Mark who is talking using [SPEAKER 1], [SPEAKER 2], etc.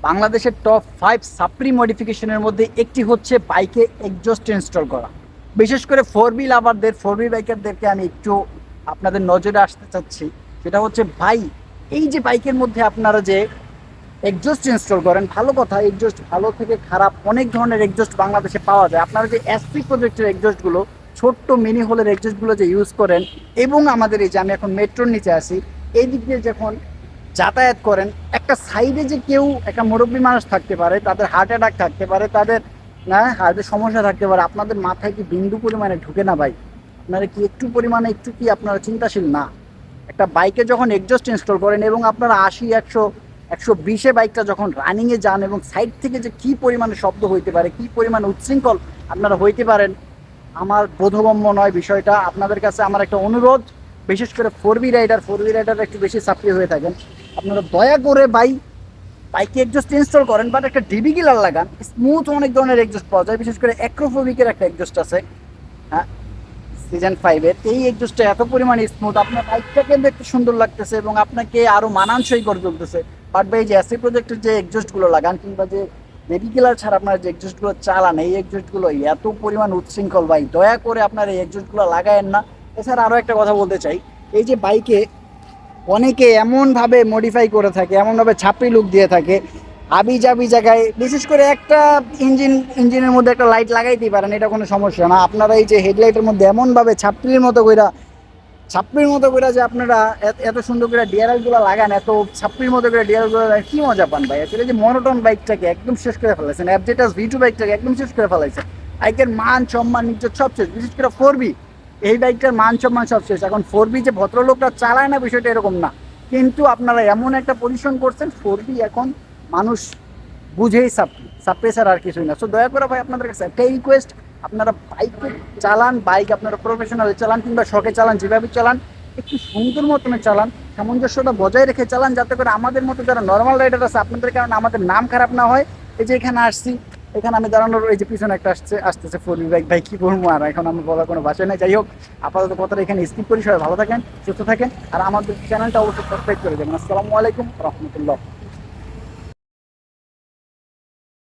[SPEAKER 1] বাংলাদেশের টপ 5 সাপ্রি মডিফিকেশনের মধ্যে একটি হচ্ছে বাইকে এক্সজস্ট ইনস্টল করা। বিশেষ করে 4বি লাভারদের, 4বি বাইকারদেরকে আমি একটু আপনাদের নজরে আসতে চাচ্ছি। সেটা হচ্ছে ভাই, এই যে বাইকের মধ্যে আপনারা যে এক্সজস্ট ইনস্টল করেন, ভালো কথা, এক্সজস্ট ভালো থেকে খারাপ অনেক ধরনের এক্সজস্ট বাংলাদেশে পাওয়া যায়। আপনারা যে এসপি প্রজেক্টের এক্সজস্টগুলো, ছোট্ট মিনি হোলের এক্সজস্টগুলো যে ইউজ করেন, এবং আমাদের এই যে আমি এখন মেট্রোর নিচে আসি, এই দিক দিয়ে যখন যাতায়াত করেন, একটা সাইডে যে কেউ একটা মুরব্বী মানুষ থাকতে পারে, তাদের হার্ট অ্যাটাক থাকতে পারে, তাদের না হার্টের সমস্যা থাকতে পারে, আপনাদের মাথায় কি বিন্দু পরিমাণে ঢুকে না ভাই? আপনারা কি একটু পরিমাণে, একটু কি আপনারা চিন্তাশীল না? একটা বাইকে যখন এক্সজস্ট ইনস্টল করেন এবং আপনারা 80, 100, 120-এ বাইকটা যখন রানিংয়ে যান, এবং সাইড থেকে যে কি পরিমাণে শব্দ হইতে পারে, কি পরিমাণে উচ্ছৃঙ্খল আপনারা হইতে পারেন, আমার বোধগম্য নয় বিষয়টা। আপনাদের কাছে আমার একটা অনুরোধ, বিশেষ করে 4বি রাইডার একটু বেশি সাপ্লি হয়ে থাকেন, আপনারা দয়া করে বাইকে এক্সজস্ট ইনস্টল করেন, বাট একটা ডিবি কিলার লাগান। স্মুথ অনেক ধরনের এক্সজস্ট পাওয়া যায়, বিশেষ করে অ্যাক্রোফোবিকের একটা এক্সজস্ট আছে, হ্যাঁ, সিজন 5-এর। এই এক্সজস্টটা এত পরিমাণে স্মুথ, আপনার বাইকটাকে দেখতে সুন্দর লাগতেছে এবং আপনাকে আরও মানানসই করে তুলতেছে। বাট ভাই, যে এসি প্রজেক্টের যে এক্সজস্টগুলো লাগান, কিংবা যে বেবি কিলার ছাড়া আপনারা যে এক্সজস্টগুলো চালান, এই এক্সজস্টগুলো এত পরিমাণ উচ্ছৃঙ্খল ভাই, দয়া করে আপনারা এই এক্সজস্টগুলো লাগায়েন না। এছাড়া আরও একটা কথা বলতে চাই, এই যে বাইকে অনেকে এমনভাবে মডিফাই করে থাকে, এমনভাবে ছাপড়ি লুক দিয়ে থাকে, আবি জাবি জায়গায়, বিশেষ করে একটা ইঞ্জিনের মধ্যে একটা লাইট লাগাইতেই পারেন, এটা কোনো সমস্যা না। আপনারা এই যে হেডলাইটের মধ্যে এমনভাবে ছাপড়ির মতো কইরা যে আপনারা এত সুন্দর করে ডিআরএলগুলো লাগান, এত ছাপড়ির মতো করে ডিআরএলগুলো লাগান, কি মজা পান ভাই? আসলে যে মনোটন বাইকটাকে একদম শেষ করে ফেলাইছেন, অ্যাবজেটাস V2 বাইকটাকে একদম শেষ করে ফেলাইছেন। বাইকের মান সম্মান ইজ্জত সব শেষ, বিশেষ করে 4বি। এই বাইকটার মান সম্মান সব শেষ। এখন 4বি যে ভদ্রলোকরা চালায় না, বিষয়টা এরকম না, কিন্তু আপনারা এমন একটা পজিশন করছেন, 4বি এখন মানুষ বুঝেই সাপ্রি ছাড়া আর কিছুই না। সো দয়া করে ভাই, আপনাদের কাছে একটাই রিকোয়েস্ট, আপনারা বাইকে চালান, বাইক আপনারা প্রফেশনালি চালান কিংবা শখে চালান, যেভাবে চালান একটু সুন্দর মতনে চালান, সামঞ্জস্যতা বজায় রেখে চালান, যাতে করে আমাদের মতো যারা নর্মাল রাইডার আছে, আপনাদের কারণে আমাদের নাম খারাপ না হয়। এই যে এখানে আসছি, এখানে আমি দাঁড়ানোর, এই যে পিছনে একটা আসতেছে 4বি বাইক, ভাই কি বলবো আর, এখন আমার বলার কোনো ভাষা নেই। যাই হোক, আপাতত কথাটা এখানে স্কিপ করি। সবাই ভালো থাকেন, সুস্থ থাকেন, আর আমাদের চ্যানেলটা অবশ্যই সাবস্ক্রাইব করে দেবেন। আসসালামু আলাইকুম রহমতুল্লাহ।